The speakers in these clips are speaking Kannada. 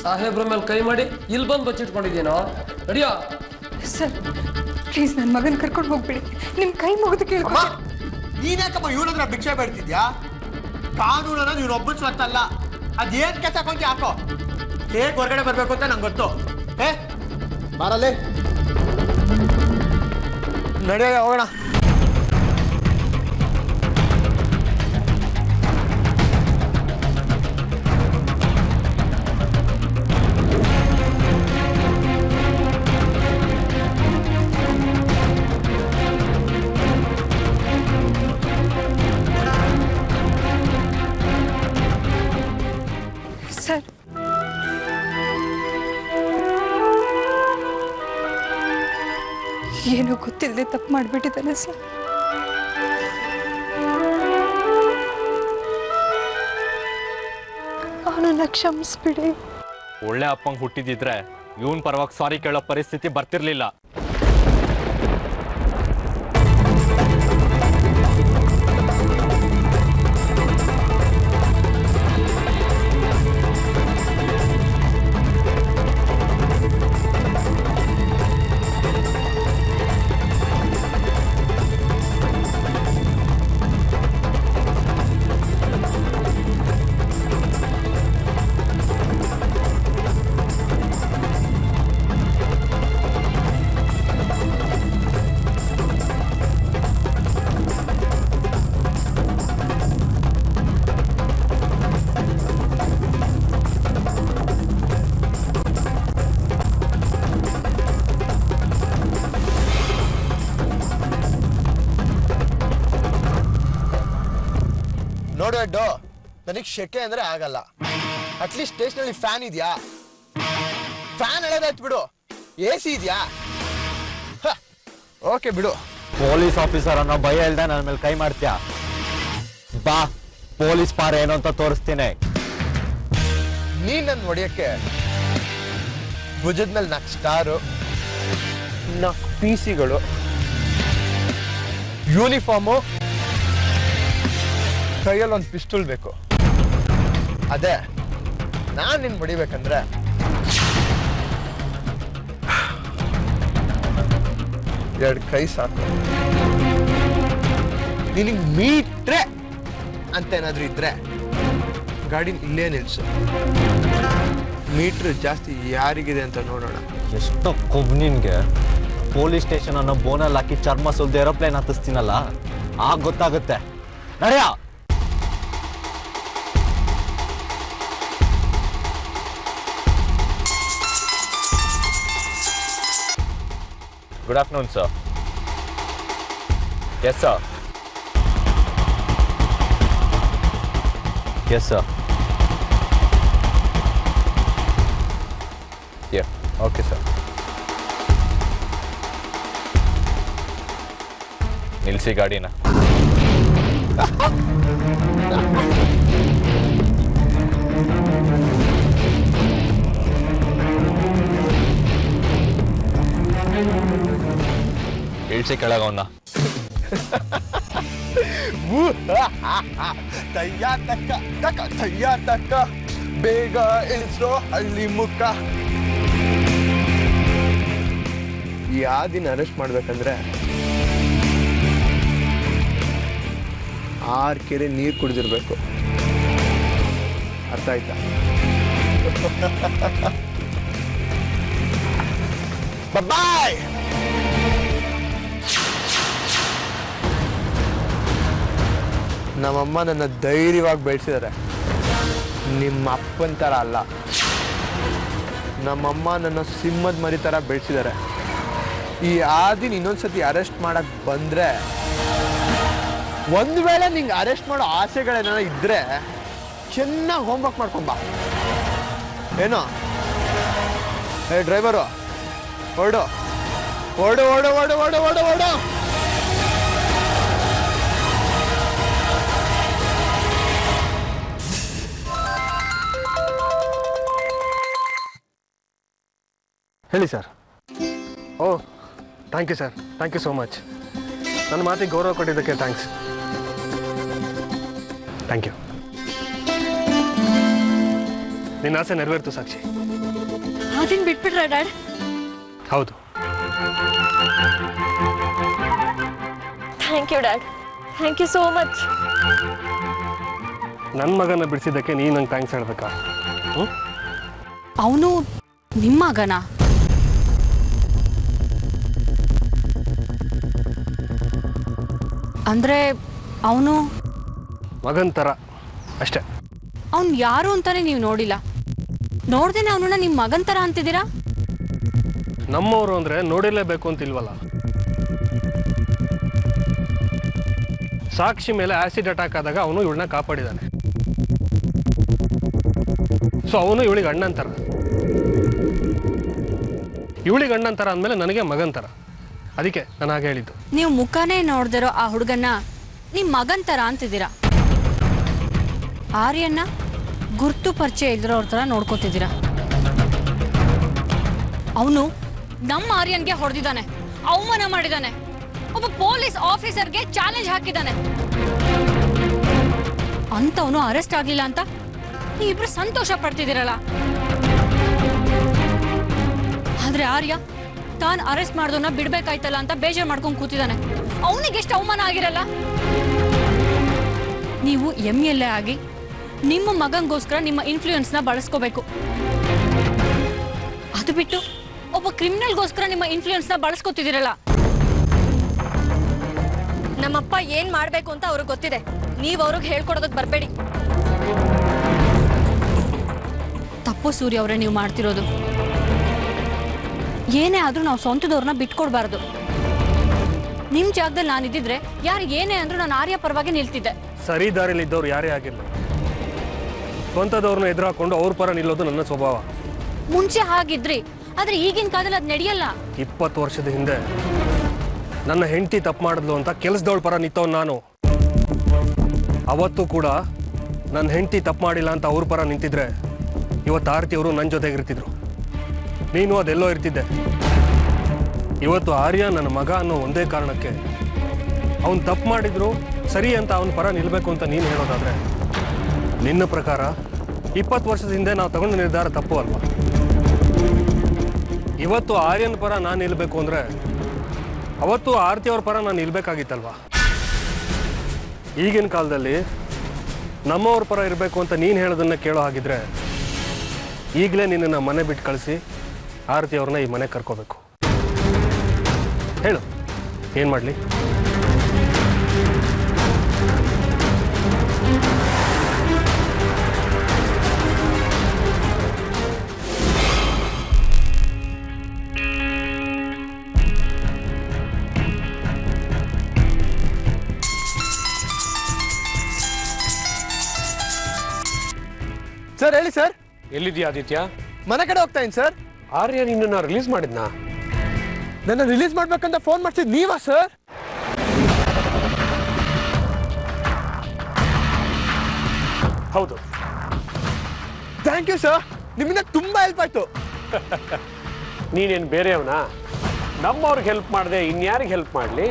ಸಾಹೇಬ್ರ ಮೇಲೆ ಕೈ ಮಾಡಿ ಇಲ್ಲಿ ಬಂದು ಬಚ್ಚಿಟ್ಕೊಂಡಿದ್ದೀನೋ ನಡಿಯೋ. ಸರ್ ಪ್ಲೀಸ್ ನನ್ನ ಮಗನ ಕರ್ಕೊಂಡು ಹೋಗ್ಬಿಡಿ, ನಿಮ್ಮ ಕೈ ಮುಗಿದು ಕೇಳ್ಕೊ. ನೀನ್ಯಾಕಮ್ಮ ಇವನತ್ರ ಭಿಕ್ಷೆ ಬೇಡ್ತಿದ್ಯಾ? ಕಾನೂನು ಅನ್ನೋದು ಇವನೊಬ್ಬನ ಸ್ವತ್ತಲ್ಲ, ಅದೇನ್ ಕೆಲಸ ಹಾಕೊಂತಿ ಹಾಕೋ. ಹೇಗೆ ಹೊರಗಡೆ ಬರ್ಬೇಕು ಅಂತ ನಂಗೆ ಗೊತ್ತು. ಬಾರಲ್ಲೇ ನಡೆಯ ಹೋಗೋಣ. ಸರ್ ಏನೋ ಗೊತ್ತಿಲ್ಲದೆ ತಪ್ಪು ಮಾಡಿಬಿಟ್ಟಿದ್ದಾನೆ ಸರ್. ಅವನನ್ನ ಕ್ಷಮಿಸ್ಬಿಡಿ. ಒಳ್ಳೆ ಅಪ್ಪಂಗೆ ಹುಟ್ಟಿದಿದ್ರೆ ಇವನ್ ಪರವಾಗಿ ಸಾರಿ ಕೇಳೋ ಪರಿಸ್ಥಿತಿ ಬರ್ತಿರ್ಲಿಲ್ಲ. ನೋಡು ಅಡ್ಡು, ನನಗೆ ಶೆಕೆ ಅಂದ್ರೆ ಆಗಲ್ಲ. ಅಟ್ಲೀಸ್ಟ್ ಸ್ಟೇಷನಲ್ಲಿ ಫ್ಯಾನ್ ಇದೆಯಾ? ಫ್ಯಾನ್ ಎಳೆದಾಯ್ತು ಬಿಡು. AC ಇದೆಯಾ? ಓಕೆ ಬಿಡು. ಪೊಲೀಸ್ ಆಫೀಸರ್ ಅನ್ನೋ ಭಯ ಇಲ್ದೆ ನನ್ನ ಮೇಲೆ ಕೈ ಮಾಡ್ತೀಯಾ? ಬಾ, ಪೊಲೀಸ್ ಪಾರ ಏನು ಅಂತ ತೋರಿಸ್ತೀನಿ. ನೀನ್ ನನ್ನ ಹೊಡಿಯಕ್ಕೆ ಭುಜದ ಮೇಲೆ 4 ಸ್ಟಾರು, 4 PC-ಗಳು, ಯೂನಿಫಾರ್ಮು, ಕೈಯಲ್ಲಿ 1 ಪಿಸ್ಟಲ್ ಬೇಕು. ಅದೇ ನಾನು ನಿನ್ ಹೊಡಿಬೇಕಂದ್ರೆ 2 ಕೈ ಸಾಕು. ನಿನಗೆ ಮೀಟ್ರೆ ಅಂತ ಏನಾದ್ರೂ ಇದ್ರೆ ಗಾಡಿನ ಇಲ್ಲೇ ನಿಲ್ಸು. ಮೀಟ್ರ್ ಜಾಸ್ತಿ ಯಾರಿಗಿದೆ ಅಂತ ನೋಡೋಣ. ಎಷ್ಟು ಕೊಬ್ಬು ನಿನ್ಗೆ? ಪೊಲೀಸ್ ಸ್ಟೇಷನ್ ಅನ್ನೋ ಬೋನಲ್ಲಿ ಹಾಕಿ ಚರ್ಮ ಸುಲ್ದು ಏರೋಪ್ಲೇನ್ ಹತ್ತಿಸ್ತೀನಲ್ಲ, ಆಗ ಗೊತ್ತಾಗುತ್ತೆ. ನಡೆಯ. Good afternoon, sir. Yes, sir. Yes, sir. Yeah. Okay, sir. ನಿಲ್ಸಿ ಗಾಡಿನ. ಇಳಿಸಿ ಕೆಳಗವನ್ನ. ತಯ್ಯ ತಕ್ಕ ತಕ್ಕ ತಯ್ಯ ತಕ್ಕ, ಬೇಗ ಇಳಿಸೋ ಹಳ್ಳಿ ಮುಖ. ಈ ಆದಿನ ಅರೆಸ್ಟ್ ಮಾಡ್ಬೇಕಂದ್ರೆ 6 ಕೆರೆ ನೀರು ಕುಡಿದಿರ್ಬೇಕು. ಅರ್ಥ ಆಯ್ತಾ? ಬಾಯ್. ನಮ್ಮಮ್ಮ ನನ್ನ ಧೈರ್ಯವಾಗಿ ಬೆಳೆಸಿದ್ದಾರೆ, ನಿಮ್ಮ ಅಪ್ಪನ ಥರ ಅಲ್ಲ. ನಮ್ಮಮ್ಮ ನನ್ನ ಸಿಂಹದ ಮರಿ ಥರ ಬೆಳೆಸಿದ್ದಾರೆ. ಈ ಆದಿನ ಇನ್ನೊಂದ್ಸತಿ ಅರೆಸ್ಟ್ ಮಾಡಕ್ಕೆ ಬಂದರೆ, ಒಂದು ವೇಳೆ ನಿಂಗೆ ಅರೆಸ್ಟ್ ಮಾಡೋ ಆಸೆಗಳೇನಾರ ಇದ್ದರೆ ಚೆನ್ನಾಗಿ ಹೋಮ್ವರ್ಕ್ ಮಾಡ್ಕೊಂಬ. ಏನೋ ಡ್ರೈವರು, ಹೊರಡು ಹೊರಡು ಹೊರಡು ಹೊರಡು ಹೊರಡು ಹೊರಡು ಹೊರಡು. ಹೇಳಿ sir. Oh thank you sir, thank you so much. ನನ್ನ ಮಾತಿಗೆ ಗೌರವ ಕೊಟ್ಟಿದ್ದಕ್ಕೆ ಥ್ಯಾಂಕ್ಸ್. Thank you. ನಿನ್ನ ಆಸೆ ನೆರವೇರ್ತು ಸಾಕ್ಷಿ. ಅದನ್ನ ಬಿಟ್ಬಿಟ್ರ ಡ್ಯಾಡ್? ಹೌದು. Thank you dad, thank you so much. ನನ್ನ ಮಗನ ಬಿಡಿಸಿದ್ದಕ್ಕೆ ನೀನು ನಂಗೆ ಥ್ಯಾಂಕ್ಸ್ ಹೇಳ್ಬೇಕಾ? ಅವನು ನಿಮ್ಮ ಮಗನ? ಅಂದ್ರೆ ಅವನು ಮಗನ ಥರ ಅಷ್ಟೇ. ಅವನು ಯಾರು ಅಂತಾನೆ ನೀವು ನೋಡಿಲ್ಲ, ನೋಡ್ದೇನೆ ಅವನನ್ನ ನಿಮ್ಮ ಮಗನ ಥರ ಅಂತಿದ್ದೀರಾ? ನಮ್ಮವರು ಅಂದರೆ ನೋಡಿರಲೇಬೇಕು ಅಂತಿಲ್ವಲ್ಲ. ಸಾಕ್ಷಿ ಮೇಲೆ ಆ್ಯಸಿಡ್ ಅಟ್ಯಾಕ್ ಆದಾಗ ಅವನು ಇವಳನ್ನ ಕಾಪಾಡಿದ್ದಾನೆ. ಸೊ ಅವನು ಇವಳಿಗೆ ಅಣ್ಣಂತರ, ಇವಳಿಗೆ ಅಣ್ಣಂತರ ಅಂದಮೇಲೆ ನನಗೆ ಮಗಂತರ. ಅದಕ್ಕೆ ನಾನು ಹಾಗೆ ಹೇಳಿದ್ದು. ನೀವು ಮುಖನೇ ನೋಡ್ದಿರೋ ಆ ಹುಡುಗನ್ನ ನಿಮ್ಮ ಮಗನ ಥರ ಅಂತಿದ್ದೀರಾ. ಆರ್ಯನ್ನ ಗುರ್ತು ಪರಿಚಯ ಇಲ್ದಿರೋರ ಥರ ನೋಡ್ಕೋತಿದ್ದೀರಾ. ಅವನು ನಮ್ಮ ಆರ್ಯನ್ಗೆ ಹೊಡೆದಿದ್ದಾನೆ, ಅವಮಾನ ಮಾಡಿದ್ದಾನೆ, ಒಬ್ಬ ಪೊಲೀಸ್ ಆಫೀಸರ್ಗೆ ಚಾಲೆಂಜ್ ಹಾಕಿದ್ದಾನೆ. ಅಂತವನು ಅರೆಸ್ಟ್ ಆಗ್ಲಿಲ್ಲ ಅಂತ ನೀವಿಬ್ರು ಸಂತೋಷ ಪಡ್ತಿದ್ದೀರಲ್ಲ. ಆದ್ರೆ ಆರ್ಯ ತಾನು ಅರೆಸ್ಟ್ ಮಾಡಿದವನ್ನ ಬಿಡ್ಬೇಕಾಯ್ತಲ್ಲ ಅಂತ ಬೇಜಾರು ಮಾಡ್ಕೊಂಡು ಕೂತಿದ್ದಾನೆ. ಅವನಿಗೆ ಎಷ್ಟು ಅವಮಾನ ಆಗಿರಲ್ಲ. ನೀವು MLA ಆಗಿ ನಿಮ್ಮ ಮಗಂಗೋಸ್ಕರ ನಿಮ್ಮ ಇನ್ಫ್ಲೂಯೆನ್ಸ್ನ ಬಳಸ್ಕೋಬೇಕು. ಅದು ಬಿಟ್ಟು ಒಬ್ಬ ಕ್ರಿಮಿನಲ್ಗೋಸ್ಕರ ನಿಮ್ಮ ಇನ್ಫ್ಲೂಯೆನ್ಸ್ನ ಬಳಸ್ಕೋತಿದ್ದೀರಲ್ಲ. ನಮ್ಮಪ್ಪ ಏನ್ ಮಾಡ್ಬೇಕು ಅಂತ ಅವ್ರಿಗೆ ಗೊತ್ತಿದೆ, ನೀವು ಅವ್ರಿಗೆ ಹೇಳ್ಕೊಡೋದಕ್ಕೆ ಬರಬೇಡಿ. ತಪ್ಪು ಸೂರ್ಯ ಅವರೇ ನೀವು ಮಾಡ್ತಿರೋದು. ಏನೇ ಆದ್ರೂ ನಾವು ಸ್ವಂತದವ್ರನ್ನ ಬಿಟ್ಕೊಡ್ಬಾರ್ದು. ನಿಮ್ ಜಾಗದಲ್ಲಿ ನಾನಿದ್ದಿದ್ರೆ ಯಾರು ಏನೇ ಅಂದ್ರೂ ನಾನು ಆರ್ಯ ಪರವಾಗಿ ನಿಲ್ತಿದ್ದೆ. ಸರಿ ದಾರಿಲಿದ್ದವ್ರು ಯಾರೇ ಆಗಿರಲಿ, ಸ್ವಂತದವ್ರನ್ನ ಎದುರಾಕೊಂಡು ಅವ್ರ ಪರ ನಿಲ್ಲೋದು ನನ್ನ ಸ್ವಭಾವ. ಮುಂಚೆ ಹಾಗಿದ್ರಿ, ಆದ್ರೆ ಈಗಿನ ಕಾಲದಲ್ಲಿ ಅದು ನಡೆಯಲ್ಲ. 20 ವರ್ಷದ ಹಿಂದೆ ನನ್ನ ಹೆಂಡತಿ ತಪ್ಪು ಮಾಡಿದ್ಲು ಅಂತ ಕೆಲಸದವಳ ಪರ ನಿಂತವ್ ನಾನು. ಅವತ್ತು ಕೂಡ ನನ್ನ ಹೆಂಡತಿ ತಪ್ಪು ಮಾಡಿಲ್ಲ ಅಂತ ಅವ್ರ ಪರ ನಿಂತಿದ್ರೆ ಇವತ್ತು ಆರತಿ ಅವರು ನನ್ನ ಜೊತೆಗಿರ್ತಿದ್ರು, ನೀನು ಅದೆಲ್ಲೋ ಇರ್ತಿದ್ದೆ. ಇವತ್ತು ಆರ್ಯ ನನ್ನ ಮಗ ಅನ್ನೋ ಒಂದೇ ಕಾರಣಕ್ಕೆ ಅವನು ತಪ್ಪು ಮಾಡಿದ್ರು ಸರಿ ಅಂತ ಅವನ ಪರ ನಿಲ್ಲಬೇಕು ಅಂತ ನೀನು ಹೇಳೋದಾದ್ರೆ, ನಿನ್ನ ಪ್ರಕಾರ 20 ವರ್ಷದ ಹಿಂದೆ ನಾವು ತಗೊಂಡ ನಿರ್ಧಾರ ತಪ್ಪು ಅಲ್ವಾ? ಇವತ್ತು ಆರ್ಯನ ಪರ ನಾನು ನಿಲ್ಲಬೇಕು ಅಂದರೆ ಅವತ್ತು ಆರತಿ ಅವ್ರ ಪರ ನಾನು ನಿಲ್ಬೇಕಾಗಿತ್ತಲ್ವಾ? ಈಗಿನ ಕಾಲದಲ್ಲಿ ನಮ್ಮವ್ರ ಪರ ಇರಬೇಕು ಅಂತ ನೀನು ಹೇಳೋದನ್ನ ಕೇಳೋ ಹಾಗಿದ್ರೆ ಈಗಲೇ ನಿನ್ನನ್ನು ಮನೆ ಬಿಟ್ಟು ಕಳಿಸಿ ಆರತಿ ಅವ್ರನ್ನ ಈ ಮನೆಗೆ ಕರ್ಕೋಬೇಕು. ಹೇಳು, ಏನು ಮಾಡಲಿ? ಸರ್ ಹೇಳಿ ಸರ್. ಎಲ್ಲಿದ್ಯಾ ಆದಿತ್ಯ? ಮನೆ ಕಡೆ ಹೋಗ್ತಾ ಇದ್ದೀನಿ ಸರ್. ಆರ್ಯ ನಿನ್ನನ್ನು ರಿಲೀಸ್ ಮಾಡಿದ್ನಾ? ನನ್ನ ರಿಲೀಸ್ ಮಾಡ್ಬೇಕಂತ ಫೋನ್ ಮಾಡ್ಸಿದ್ ನೀವಾ ಸರ್? ಹೌದು. ಥ್ಯಾಂಕ್ ಯು ಸರ್, ನಿಮ್ಮಿಂದ ತುಂಬಾ ಹೆಲ್ಪ್ ಆಯ್ತು. ನೀನೇನು ಬೇರೆಯವನಾ? ನಮ್ಮವ್ರಿಗೆ ಹೆಲ್ಪ್ ಮಾಡಿದೆ, ಇನ್ಯಾರಿಗೆ ಹೆಲ್ಪ್ ಮಾಡಲಿ?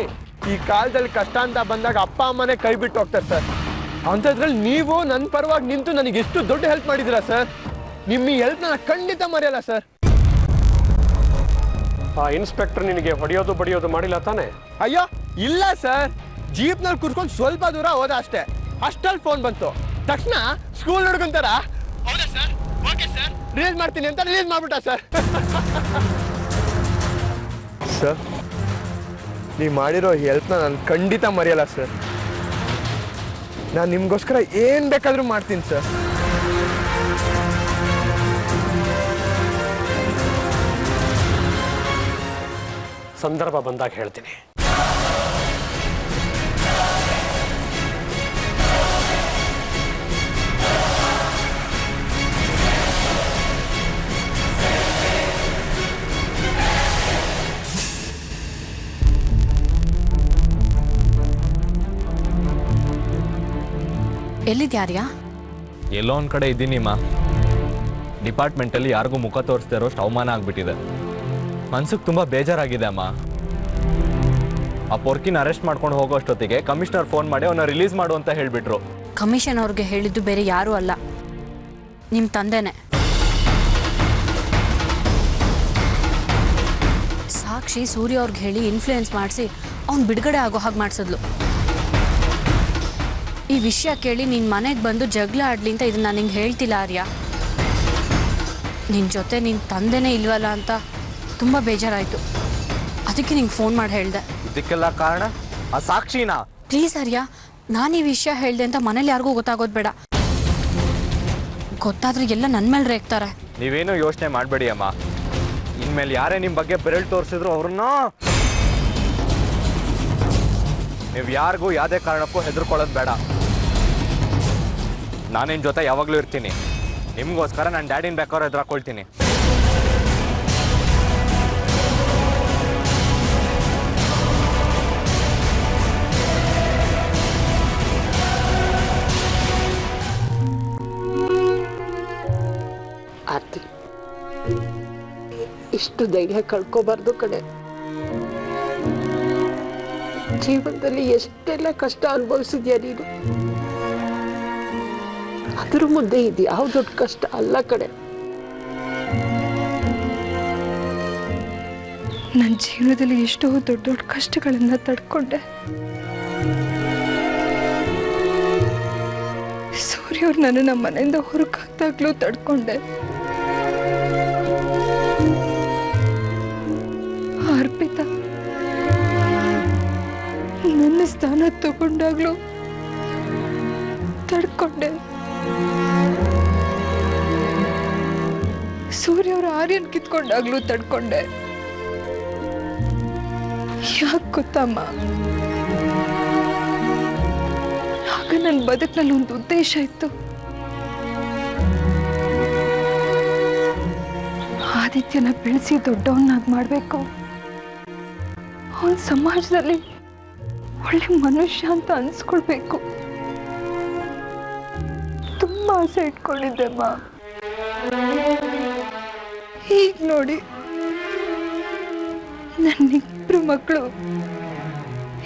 ಈ ಕಾಲದಲ್ಲಿ ಕಷ್ಟ ಅಂತ ಬಂದಾಗ ಅಪ್ಪ ಅಮ್ಮನೇ ಕೈ ಬಿಟ್ಟು ಹೋಗ್ತಾರೆ ಸರ್. ಅಂಥದ್ರಲ್ಲಿ ನೀವು ನನ್ನ ಪರವಾಗಿ ನಿಂತು ನನಗೆ ಎಷ್ಟು ದೊಡ್ಡ ಹೆಲ್ಪ್ ಮಾಡಿದ್ದೀರಾ ಸರ್. ನಿಮ್ಮ ಈ ಹೆಲ್ಪ್ ನಾನು ಖಂಡಿತ ಮರೆಯಲ್ಲ ಸರ್. ಆ ಇನ್ಸ್ಪೆಕ್ಟರ್ ನಿನಗೆ ಹೊಡೆಯೋದು ಬಡಿಯೋದು ಮಾಡಿಲ್ಲ ತಾನೆ? ಅಯ್ಯೋ ಇಲ್ಲ ಸರ್, ಜೀಪ್ನಲ್ಲಿ ಕೂರ್ಕೊಂಡು ಸ್ವಲ್ಪ ದೂರ ಹೋದ ಅಷ್ಟೇ. ಅಷ್ಟಲ್ಲಿ ಫೋನ್ ಬಂತು, ತಕ್ಷಣ ಸ್ಕೂಲ್ ನೋಡ್ಕೊಂತಾರ ಹೌದಾ ಸರ್, ಓಕೆ ಸರ್ ರಿಲೀಸ್ ಮಾಡ್ತೀನಿ ಅಂತ ರಿಲೀಸ್ ಮಾಡ್ಬಿಟ್ಟ ಸರ್. ಸರ್ ನೀವು ಮಾಡಿರೋ ಹೆಲ್ಪ್ನ ನಾನು ಖಂಡಿತ ಮರೆಯಲ್ಲ ಸರ್. ನಾನು ನಿಮಗೋಸ್ಕರ ಏನು ಬೇಕಾದರೂ ಮಾಡ್ತೀನಿ ಸರ್. ಸಂದರ್ಭ ಬಂದಾಗ ಹೇಳ್ತೀನಿ. ಎಲ್ಲಿದ್ಯಾರ್ಯ? ಎಲ್ಲೋ ಒಂದು ಕಡೆ ಇದ್ದೀನಿಮ್ಮ. ಡಿಪಾರ್ಟ್ಮೆಂಟಲ್ಲಿ ಯಾರಿಗೂ ಮುಖ ತೋರಿಸ್ದೇ ಇರೋಷ್ಟು ಅವಮಾನ ಆಗಿಬಿಟ್ಟಿದೆ. ಮನ್ಸಿಗೆ ತುಂಬ ಬೇಜಾರಾಗಿದೆ ಅಮ್ಮ. ಆ ಪೊರ್ಕಿನ ಅರೆಸ್ಟ್ ಮಾಡ್ಕೊಂಡು ಹೋಗೋಷ್ಟೊತ್ತಿಗೆ ಕಮಿಷನರ್ ಫೋನ್ ಮಾಡಿ ಅವನ್ನ ರಿಲೀಸ್ ಮಾಡು ಅಂತ ಹೇಳಿಬಿಟ್ರು. ಕಮಿಷನ್ ಅವ್ರಿಗೆ ಹೇಳಿದ್ದು ಬೇರೆ ಯಾರೂ ಅಲ್ಲ, ನಿಮ್ಮ ತಂದೆನೇ. ಸಾಕ್ಷಿ ಸೂರ್ಯ ಅವ್ರಿಗೆ ಹೇಳಿ ಇನ್ಫ್ಲೂಯೆನ್ಸ್ ಮಾಡಿಸಿ ಅವ್ನು ಬಿಡುಗಡೆ ಆಗೋ ಹಾಗೆ ಮಾಡಿಸಿದ್ಲು. ಈ ವಿಷಯ ಕೇಳಿ ನಿನ್ನ ಮನೆಗೆ ಬಂದು ಜಗಳ ಆಡ್ಲಿ ಅಂತ ಇದನ್ನ ನಾನು ನಿಂಗೆ ಹೇಳ್ತಿಲ್ಲ ಆರ್ಯ. ನಿನ್ನ ಜೊತೆ ನಿನ್ನ ತಂದೆನೇ ಇಲ್ವಲ್ಲ ಅಂತ ತುಂಬ ಬೇಜಾರಾಯಿತು. ಅದಕ್ಕೆ ನಿಂಗೆ ಫೋನ್ ಮಾಡಿ ಹೇಳಿದೆ. ಇದಕ್ಕೆಲ್ಲ ಕಾರಣ ಆ ಸಾಕ್ಷಿನಾ? ಪ್ಲೀಸ್ ಆರ್ಯ, ನಾನು ಈ ವಿಷಯ ಹೇಳಿದೆ ಅಂತ ಮನೇಲಿ ಯಾರಿಗೂ ಗೊತ್ತಾಗೋದು ಬೇಡ. ಗೊತ್ತಾದ್ರೆ ಎಲ್ಲ ನನ್ನ ಮೇಲೆ ರೇಗ್ತಾರೆ. ನೀವೇನು ಯೋಚನೆ ಮಾಡಬೇಡಿ ಅಮ್ಮ. ಇನ್ಮೇಲೆ ಯಾರೇ ನಿಮ್ಮ ಬಗ್ಗೆ ಬೆರಳು ತೋರಿಸಿದ್ರು ಅವ್ರನ್ನ ನೀವು ಯಾರಿಗೂ ಯಾವುದೇ ಕಾರಣಕ್ಕೂ ಹೆದರ್ಕೊಳ್ಳೋದು ಬೇಡ. ನಾನು ನಿಮ್ಮ ಜೊತೆ ಯಾವಾಗಲೂ ಇರ್ತೀನಿ. ನಿಮಗೋಸ್ಕರ ನಾನು ಡ್ಯಾಡಿನ ಬೇಕಾದ್ರೂ ಎದುರಾಕೊಳ್ತೀನಿ. ಆರ್ತಿ, ಇಷ್ಟು ಧೈರ್ಯ ಕಳ್ಕೋಬಾರ್ದು ಕಣೆ. ಜೀವನದಲ್ಲಿ ಎಷ್ಟೆಲ್ಲ ಕಷ್ಟ ಅನುಭವಿಸಿದ್ಯಾ ನೀನು. ಅದ್ರ ಮುಂದೆ ಇದು ಯಾವ ದೊಡ್ಡ ಕಷ್ಟ ಅಲ್ಲ ಕಣೆ. ನನ್ನ ಜೀವನದಲ್ಲಿ ಎಷ್ಟೋ ದೊಡ್ಡ ದೊಡ್ಡ ಕಷ್ಟಗಳನ್ನ ತಡ್ಕೊಂಡೆ. ಸೂರ್ಯ ಅವ್ರು ನನ್ನ ನಮ್ಮ ಮನೆಯಿಂದ ಹೊರಗಾಗ್ದಾಗ್ಲೂ ತಡ್ಕೊಂಡೆ. ಅರ್ಪಿತಾ ನನ್ನ ಸ್ಥಾನ ತಗೊಂಡಾಗ್ಲೂ ತಡ್ಕೊಂಡೆ. ಸೂರ್ಯ ಅವರ ಆರ್ಯನ್ ಕಿತ್ಕೊಂಡಾಗ್ಲೂ ತಡ್ಕೊಂಡೆ. ಯಾಕೆ ಗೊತ್ತಮ್ಮ, ಆಗ ನನ್ನ ಬದುಕಿನಲ್ಲಿ ಒಂದು ಉದ್ದೇಶ ಇತ್ತು. ಆದಿತ್ಯನ ಬೆಳೆಸಿ ದೊಡ್ಡವನ್ನಾಗಿ ಮಾಡಬೇಕು, ಅವನ ಸಮಾಜದಲ್ಲಿ ಒಳ್ಳೆ ಮನುಷ್ಯ ಅಂತ ಅನ್ಸ್ಕೊಳ್ಬೇಕು. ತುಂಬಾ ಆಸೆ ಇಟ್ಕೊಂಡಿದ್ದೆಮ್ಮ. ಈಗ ನೋಡಿ ನನ್ನಿಬ್ರು ಮಕ್ಕಳು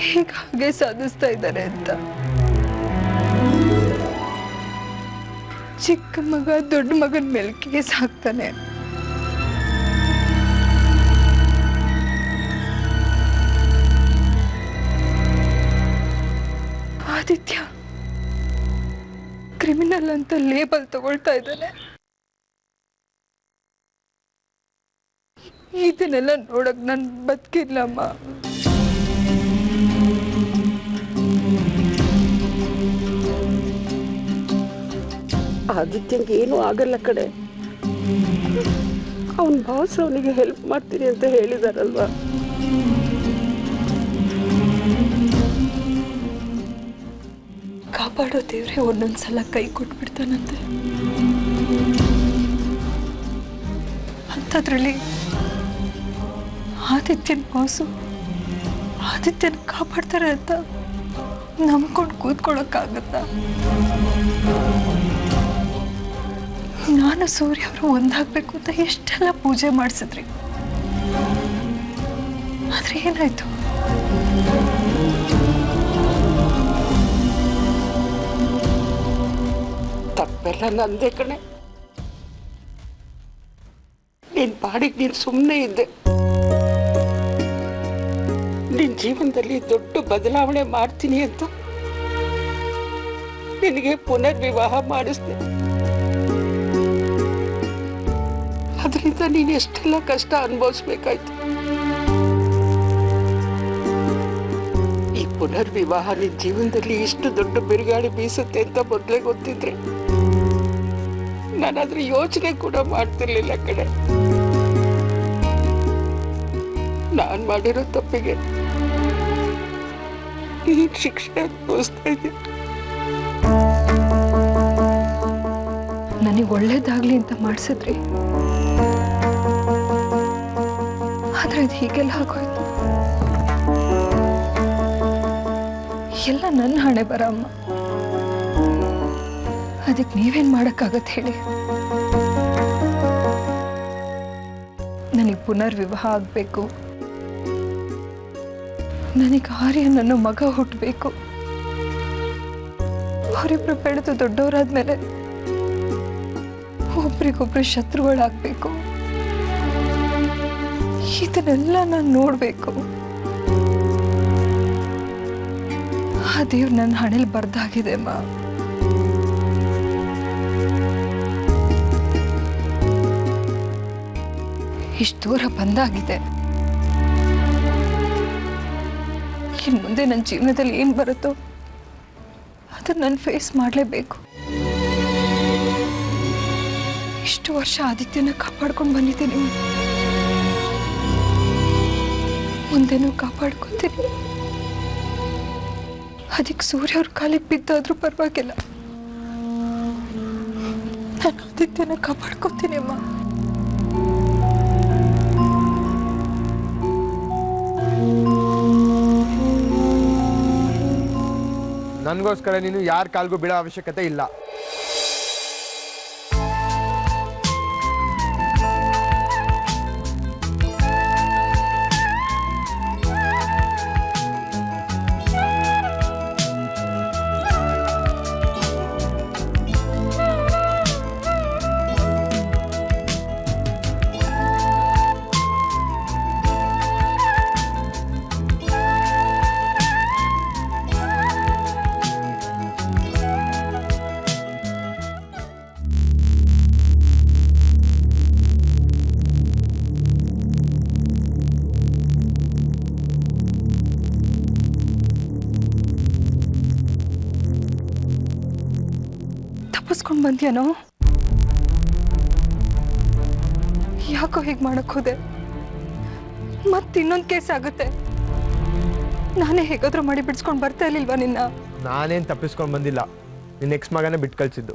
ಹೇಗೆ ಸಾಧಿಸ್ತಾ ಇದ್ದಾರೆ ಅಂತ. ಚಿಕ್ಕ ಮಗ ದೊಡ್ಡ ಮಗನ ಮೇಲೆ ಕೇಸ್ ಹಾಕ್ತಾನೆ. ಆದಿತ್ಯ ಕ್ರಿಮಿನಲ್ ಅಂತ ಲೇಬಲ್ ತಗೊಳ್ತಾ ಇದ್ದಾನೆ. ಇದನ್ನೆಲ್ಲ ನೋಡಕ್ ನನ್ ಬದುಕಿಲ್ಲಮ್ಮ. ಆದಿತ್ಯಂಗೆ ಏನೂ ಆಗಲ್ಲ ಕಡೆ. ಅವನ ಬಾಸ್ ಅವನಿಗೆ ಹೆಲ್ಪ್ ಮಾಡ್ತೀನಿ ಅಂತ ಹೇಳಿದಾರಲ್ವಾ. ಕಾಪಾಡೋ ದೇವ್ರೆ ಒಂದೊಂದ್ಸಲ ಕೈ ಕೊಟ್ಬಿಡ್ತಾನಂತೆ. ಅಂಥದ್ರಲ್ಲಿ ಆದಿತ್ಯನ ಬಾಸು ಆದಿತ್ಯನ ಕಾಪಾಡ್ತಾರೆ ಅಂತ ನಂಬ್ಕೊಂಡು ಕೂತ್ಕೊಳ್ಳೋಕ್ಕಾಗತ್ತಾ? ನಾನು ಸೂರ್ಯ ಅವರು ಒಂದಾಗಬೇಕು ಅಂತ ಎಷ್ಟೆಲ್ಲ ಪೂಜೆ ಮಾಡಿಸಿದ್ರಿ, ಆದ್ರೆ ಏನಾಯ್ತು? ತಪ್ಪೆಲ್ಲ ನಂದೇ ಕಣೆ. ನಿನ್ ಪಾಡಿಗೆ ನೀನು ಸುಮ್ಮನೆ ಇದ್ದೆ. ನಿನ್ ಜೀವನದಲ್ಲಿ ದೊಡ್ಡ ಬದಲಾವಣೆ ಮಾಡ್ತೀನಿ ಅಂತ ನಿನಗೆ ಪುನರ್ವಿವಾಹ ಮಾಡಿಸ್ದೆ. ಅದರಿಂದ ನೀನು ಎಷ್ಟೆಲ್ಲ ಕಷ್ಟ ಅನುಭವಿಸ್ಬೇಕಾಯ್ತು. ಈ ಪುನರ್ವಿವಾಹ ನಿನ್ ಜೀವನದಲ್ಲಿ ಇಷ್ಟು ದೊಡ್ಡ ಬಿರುಗಾಳಿ ಬೀಸುತ್ತೆ ಅಂತ ಮೊದಲೇ ಗೊತ್ತಿದ್ರೆ ನಾನಾದ್ರೆ ಯೋಚನೆ ಕೂಡ ಮಾಡ್ತಿರ್ಲಿಲ್ಲ ಕಡೆ. ನಾನ್ ಮಾಡಿರೋ ತಪ್ಪಿಗೆ ಈ ಶಿಕ್ಷೆ ಅನುಭವಿಸ್ತಾ ಇದ್ದೀನಿ. ನನಗೆ ಒಳ್ಳೇದಾಗ್ಲಿ ಅಂತ ಮಾಡಿಸಿದ್ರಿ, ಆದ್ರೆ ಅದು ಹೀಗೆಲ್ಲ ಆಗೋಯ್ತು. ಎಲ್ಲ ನನ್ನ ಹಣೆ ಬರಮ್ಮ. ಅದಕ್ಕೆ ನೀವೇನ್ ಮಾಡಕ್ಕಾಗತ್ತೆ ಹೇಳಿ? ನನಗೆ ಪುನರ್ವಿವಾಹ ಆಗ್ಬೇಕು, ನನಗೆ ಆರ್ಯನ್ ಅನ್ನೋ ಮಗ ಹುಟ್ಟಬೇಕು. ಅವರಿಬ್ರು ಬೆಳೆದು ದೊಡ್ಡವರಾದ್ಮೇಲೆ ಒಬ್ರಿಗೊಬ್ರು ಶತ್ರುಗಳಾಗ್ಬೇಕು. ಇದನ್ನೆಲ್ಲ ನಾನು ನೋಡಬೇಕು. ಆ ದೇವ್ರು ನನ್ನ ಹಣೆಯಲ್ಲಿ ಬರ್ದಾಗಿದೆ ಅಮ್ಮ. ಇಷ್ಟು ದೂರ ಬಂದಾಗಿದೆ. ಇನ್ನು ಮುಂದೆ ನನ್ನ ಜೀವನದಲ್ಲಿ ಏನು ಬರುತ್ತೋ ಅದನ್ನು ನಾನು ಫೇಸ್ ಮಾಡಲೇಬೇಕು. ಇಷ್ಟು ವರ್ಷ ಆದಿತ್ಯನ ಕಾಪಾಡ್ಕೊಂಡು ಬಂದಿದ್ದೀನಿ, ಮುಂದೆನೂ ಕಾಪಾಡ್ಕೊತೀನಿ. ಅದಕ್ಕೆ ಸೂರ್ಯ ಅವ್ರ ಕಾಲಿಗೆ ಬಿದ್ದಾದ್ರೂ ಪರವಾಗಿಲ್ಲ, ನಾನು ಆದಿತ್ಯನ ಕಾಪಾಡ್ಕೊತೀನಿ ಅಮ್ಮ. ನನಗೋಸ್ಕರ ನೀನು ಯಾರ ಕಾಲ್ಗೂ ಬಿಡೋ ಅವಶ್ಯಕತೆ ಇಲ್ಲ. ತಪ್ಪಿಸ್ಕೊಂಡು ಬಂದ್ಯಾನೋ? ಯಾಕೋ ಹೀಗೆ ಮಾಡಕ್ ಹೋದೆ? ಮತ್ತಿನ್ನೊಂದು ಕೇಸ್ ಆಗುತ್ತೆ. ನಾನೇ ಹೇಗಾದ್ರೂ ಮಾಡಿ ಬಿಡಿಸ್ಕೊಂಡು ಬರ್ತಾ ಇರ್ಲಿಲ್ವಾ ನಿನ್ನ? ನಾನೇನು ತಪ್ಪಿಸ್ಕೊಂಡು ಬಂದಿಲ್ಲ, ನಿನ್ನ ಎಕ್ಸ್ ಮಗನೇ ಬಿಟ್ಟು ಕಳಿಸಿದ್ದು.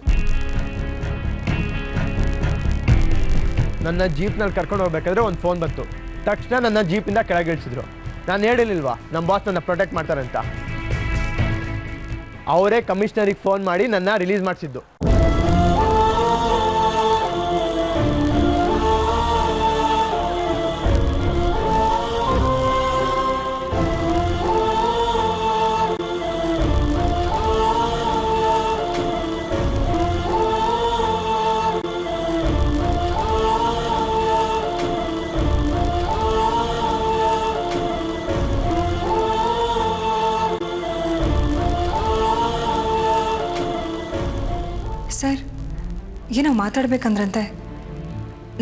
ನನ್ನ ಜೀಪ್ನಲ್ಲಿ ಕರ್ಕೊಂಡು ಹೋಗ್ಬೇಕಾದ್ರೆ ಒಂದು ಫೋನ್ ಬಂತು. ತಕ್ಷಣ ನನ್ನ ಜೀಪಿಂದ ಕೆಳಗಿಳಿಸಿದ್ರು. ನಾನು ಹೇಳಿರ್ಲಿಲ್ವಾ ನಮ್ಮ ಬಾಸ್ ನನ್ನ ಪ್ರೊಟೆಕ್ಟ್ ಮಾಡ್ತಾರಂತ? ಅವರೇ ಕಮಿಷನರಿಗೆ ಫೋನ್ ಮಾಡಿ ನನ್ನ ರಿಲೀಸ್ ಮಾಡಿಸಿದ್ದು. ಸರ್, ಏನೋ ಮಾತಾಡ್ಬೇಕಂದ್ರಂತೆ.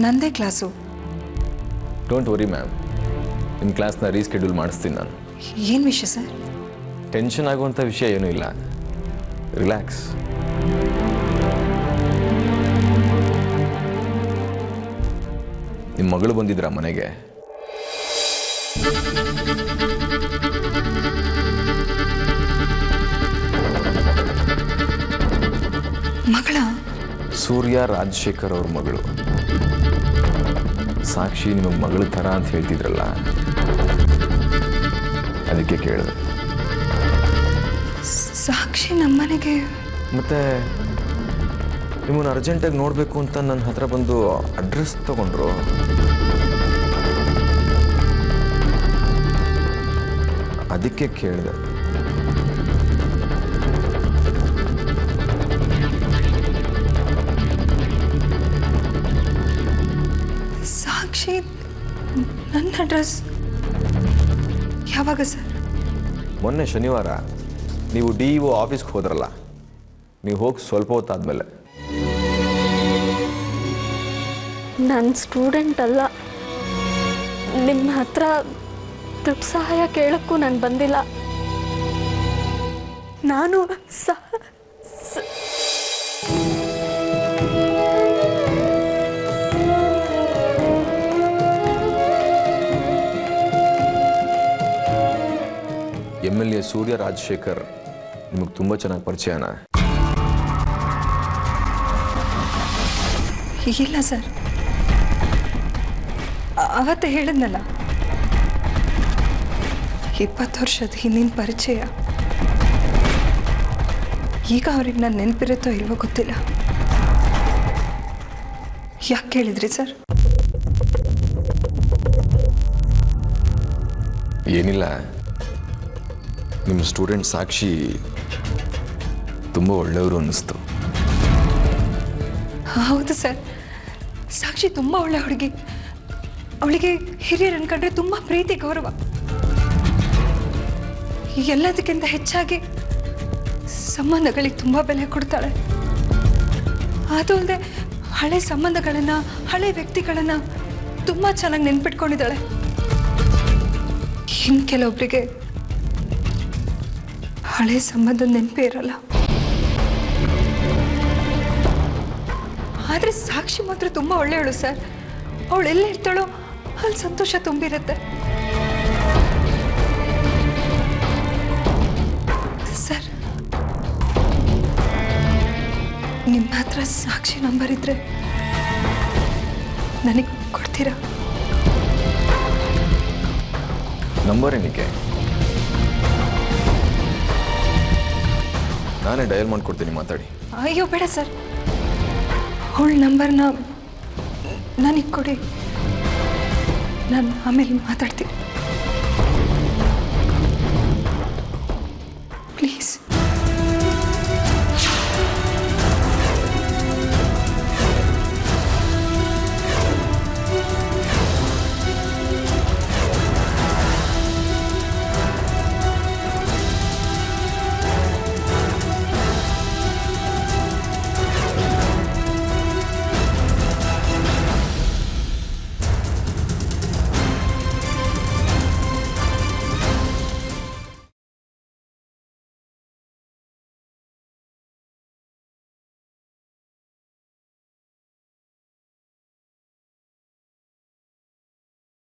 ನಂದೇ ಕ್ಲಾಸು. ಡೋಂಟ್ ವರಿ ಮ್ಯಾಮ್, ನಿಮ್ಮ ಕ್ಲಾಸ್ನ ರೀಸ್ಕೆಡ್ಯೂಲ್ ಮಾಡಿಸ್ತೀನಿ ನಾನು. ಏನು ವಿಷಯ ಸರ್? ಟೆನ್ಷನ್ ಆಗುವಂಥ ವಿಷಯ ಏನೂ ಇಲ್ಲ, ರಿಲ್ಯಾಕ್ಸ್. ನಿಮ್ಮ ಮಗಳು ಬಂದಿದ್ರಾ ಮನೆಗೆ? ಮಗಳ? ಸೂರ್ಯ ರಾಜಶೇಖರ್ ಅವ್ರ ಮಗಳು. ಸಾಕ್ಷಿ ನಿಮಗೆ ಮಗಳ ಥರ ಅಂತ ಹೇಳ್ತಿದ್ರಲ್ಲ, ಅದಕ್ಕೆ ಕೇಳಿದೆ. ಸಾಕ್ಷಿ ನಮ್ಮನೆಗೆ? ಮತ್ತೆ ನಿಮ್ಮನ್ನು ಅರ್ಜೆಂಟಾಗಿ ನೋಡಬೇಕು ಅಂತ ನನ್ನ ಹತ್ರ ಬಂದು ಅಡ್ರೆಸ್ ತಗೊಂಡ್ರು. ಅದಕ್ಕೆ ಕೇಳಿದೆ. ಸಾಕ್ಷಿ ನನ್ನ ಅಡ್ರೆಸ್ ಯಾವಾಗ ಸರ್? ಮೊನ್ನೆ ಶನಿವಾರ ನೀವು DEO ಆಫೀಸ್ಗೆ ಹೋದ್ರಲ್ಲ, ನೀವು ಹೋಗಿ ಸ್ವಲ್ಪ ಹೊತ್ತಾದ್ಮೇಲೆ. ನಾನು ಸ್ಟೂಡೆಂಟ್ ಅಲ್ಲ, ನಿಮ್ಮ ಹತ್ರ ದುಡ್ಡು ಸಹಾಯ ಕೇಳೋಕ್ಕೂ ನಾನು ಬಂದಿಲ್ಲ. ನಾನು MLA ಸೂರ್ಯ ರಾಜಶೇಖರ್ ನಿಮಗೆ ತುಂಬ ಚೆನ್ನಾಗಿ ಪರಿಚಯನಾ? ಇಲ್ಲ ಸರ್, ಅವತ್ತು ಹೇಳಿದ್ನಲ್ಲ, 20 ವರ್ಷದ ಹಿಂದಿನ ಪರಿಚಯ. ಈಗ ಅವ್ರಿಗೆ ನಾನು ನೆನಪಿರುತ್ತೋ ಇಲ್ವೋ ಗೊತ್ತಿಲ್ಲ. ಯಾಕೆ ಕೇಳಿದ್ರಿ ಸರ್? ಏನಿಲ್ಲ, ನಿಮ್ಮ ಸ್ಟೂಡೆಂಟ್ ಸಾಕ್ಷಿ ತುಂಬ ಒಳ್ಳೆಯವರು ಅನ್ನಿಸ್ತು. ಹೌದು ಸರ್, ಸಾಕ್ಷಿ ತುಂಬ ಒಳ್ಳೆ ಹುಡುಗಿ. ಅವಳಿಗೆ ಹಿರಿಯರು ಅನ್ಕೊಂಡ್ರೆ ತುಂಬ ಪ್ರೀತಿ ಗೌರವ. ಎಲ್ಲದಕ್ಕಿಂತ ಹೆಚ್ಚಾಗಿ ಸಂಬಂಧಗಳಿಗೆ ತುಂಬ ಬೆಲೆ ಕೊಡ್ತಾಳೆ. ಅದು ಅಲ್ಲದೆ ಹಳೆ ಸಂಬಂಧಗಳನ್ನು, ಹಳೆ ವ್ಯಕ್ತಿಗಳನ್ನು ತುಂಬ ಚೆನ್ನಾಗಿ ನೆನ್ಪಿಟ್ಕೊಂಡಿದ್ದಾಳೆ. ಇನ್ನು ಕೆಲವೊಬ್ಬರಿಗೆ ಹಳೆ ಸಂಬಂಧ ನೆನಪೇ ಇರಲ್ಲ. ಆದರೆ ಸಾಕ್ಷಿ ಮಾತ್ರ ತುಂಬ ಒಳ್ಳೆಯವಳು ಸರ್. ಅವಳು ಎಲ್ಲ ಇರ್ತಾಳೋ ಅಲ್ಲಿ ಸಂತೋಷ ತುಂಬಿರುತ್ತೆ. ಸರ್, ನಿಮ್ಮ ಹತ್ರ ಸಾಕ್ಷಿ ನಂಬರ್ ಇದ್ರೆ ನನಗೆ ಕೊಡ್ತೀರಾ? ನಂಬರ್ ಏನಕ್ಕೆ? ನಾನೇ ಡಯಲ್ ಮಾಡ್ಕೊಡ್ತೀನಿ, ಮಾತಾಡಿ. ಅಯ್ಯೋ ಬೇಡ ಸರ್, ಅವಳ ನಂಬರ್ನ ನನಗೆ ಕೊಡಿ, ನಾನು ಆಮೇಲೆ ಮಾತಾಡ್ತೀನಿ ಪ್ಲೀಸ್.